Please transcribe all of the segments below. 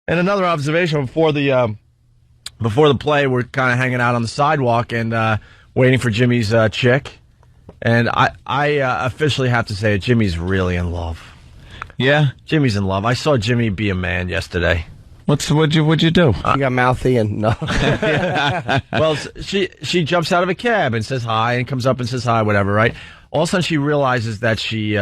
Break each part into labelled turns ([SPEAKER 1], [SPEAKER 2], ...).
[SPEAKER 1] And another observation before the play, we're kind of hanging out on the sidewalk and waiting for Jimmy's chick. And I officially have to say it, Jimmy's really in love.
[SPEAKER 2] Yeah?
[SPEAKER 1] Jimmy's in love. I saw Jimmy be a man yesterday.
[SPEAKER 2] What'd you do?
[SPEAKER 3] She got mouthy and no.
[SPEAKER 1] Well, she jumps out of a cab and says hi and comes up and says hi, whatever, right? All of a sudden, she realizes that she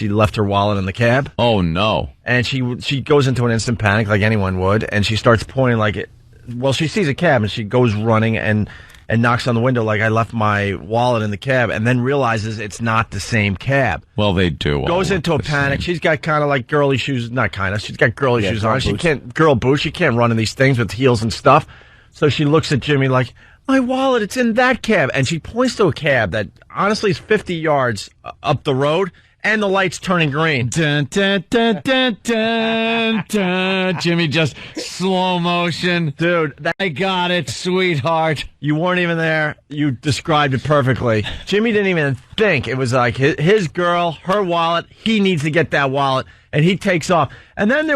[SPEAKER 1] left her wallet in the cab.
[SPEAKER 2] Oh, no.
[SPEAKER 1] And she goes into an instant panic like anyone would, and she starts pointing like it. Well, she sees a cab, and she goes running and knocks on the window like I left my wallet in the cab, and then realizes it's not the same cab.
[SPEAKER 2] Well, they do.
[SPEAKER 1] Goes into a panic. She's got kind of like girly shoes. Not kind of. She's got girly shoes on. She can't, girl boots. She can't run in these things with heels and stuff. So she looks at Jimmy like, my wallet, it's in that cab. And she points to a cab that honestly is 50 yards up the road, and the light's turning green.
[SPEAKER 2] Dun, dun, dun, dun, dun, dun. Jimmy just slow motion.
[SPEAKER 1] Dude,
[SPEAKER 2] I got it, sweetheart.
[SPEAKER 1] You weren't even there. You described it perfectly. Jimmy didn't even think. It was like his girl, her wallet. He needs to get that wallet, and he takes off. And then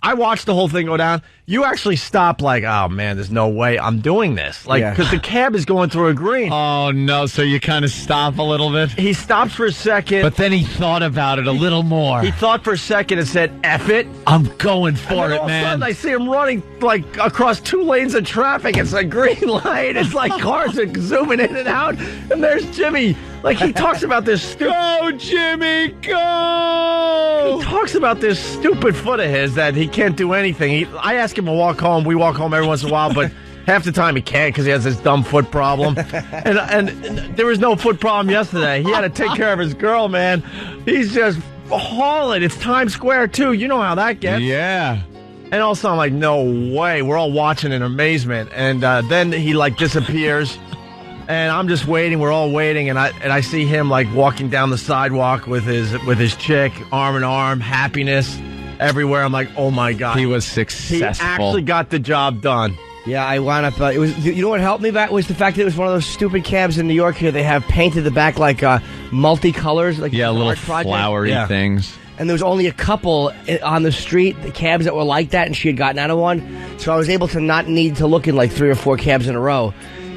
[SPEAKER 1] I watched the whole thing go down. You actually stop like, oh, man, there's no way I'm doing this. Like, because the cab is going through a green.
[SPEAKER 2] Oh, no, so you kind of stop a little bit?
[SPEAKER 1] He stops for a second.
[SPEAKER 2] But then he thought about it a little more.
[SPEAKER 1] He thought for a second and said, F it.
[SPEAKER 2] I'm going for it,
[SPEAKER 1] all
[SPEAKER 2] man.
[SPEAKER 1] Of a sudden, I see him running, like, across 2 lanes of traffic. It's a green light. It's like cars are zooming in and out. And there's Jimmy. Like, he talks about this
[SPEAKER 2] Go, Jimmy, go!
[SPEAKER 1] He talks about this stupid foot of his that he can't do anything. I ask him to walk home. We walk home every once in a while, but half the time he can't because he has this dumb foot problem. And there was no foot problem yesterday. He had to take care of his girl, man. He's just hauling. It's Times Square, too. You know how that gets.
[SPEAKER 2] Yeah.
[SPEAKER 1] And also, I'm like, no way. We're all watching in amazement. And then he, like, disappears. And I'm just waiting. We're all waiting, and I see him like walking down the sidewalk with his chick, arm in arm, happiness everywhere. I'm like, oh my god,
[SPEAKER 2] he was successful.
[SPEAKER 1] He actually got the job done.
[SPEAKER 3] Yeah, I wound up. It was. You know what helped me back was the fact that it was one of those stupid cabs in New York here. They have painted the back like multicolors, like
[SPEAKER 2] little flowery things.
[SPEAKER 3] And there was only a couple on the street, the cabs that were like that, and she had gotten out of one, so I was able to not need to look in like 3 or 4 cabs in a row.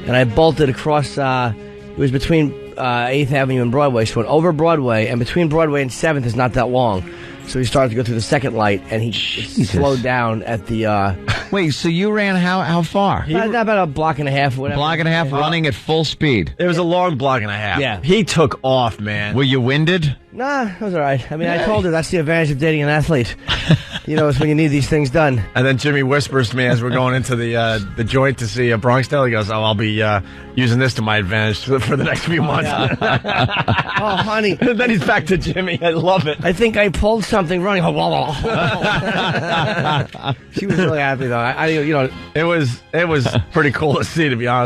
[SPEAKER 3] And I bolted across, it was between 8th Avenue and Broadway, so went over Broadway, and between Broadway and 7th is not that long. So he started to go through the second light, and he slowed down at the...
[SPEAKER 2] Wait, so you ran how far?
[SPEAKER 3] About a block and a half, whatever.
[SPEAKER 2] Block and a half running at full speed?
[SPEAKER 1] It was a long block and a half.
[SPEAKER 3] Yeah.
[SPEAKER 1] He took off, man.
[SPEAKER 2] Were you winded?
[SPEAKER 3] Nah, it was all right. I mean, I told her that's the advantage of dating an athlete. You know, it's when you need these things done.
[SPEAKER 1] And then Jimmy whispers to me as we're going into the joint to see Bronxdale. He goes, oh, I'll be using this to my advantage for the next few months.
[SPEAKER 3] Oh, honey.
[SPEAKER 1] And then he's back to Jimmy. I love it.
[SPEAKER 3] I think I pulled something running. She was really happy, though.
[SPEAKER 1] It was pretty cool to see, to be honest.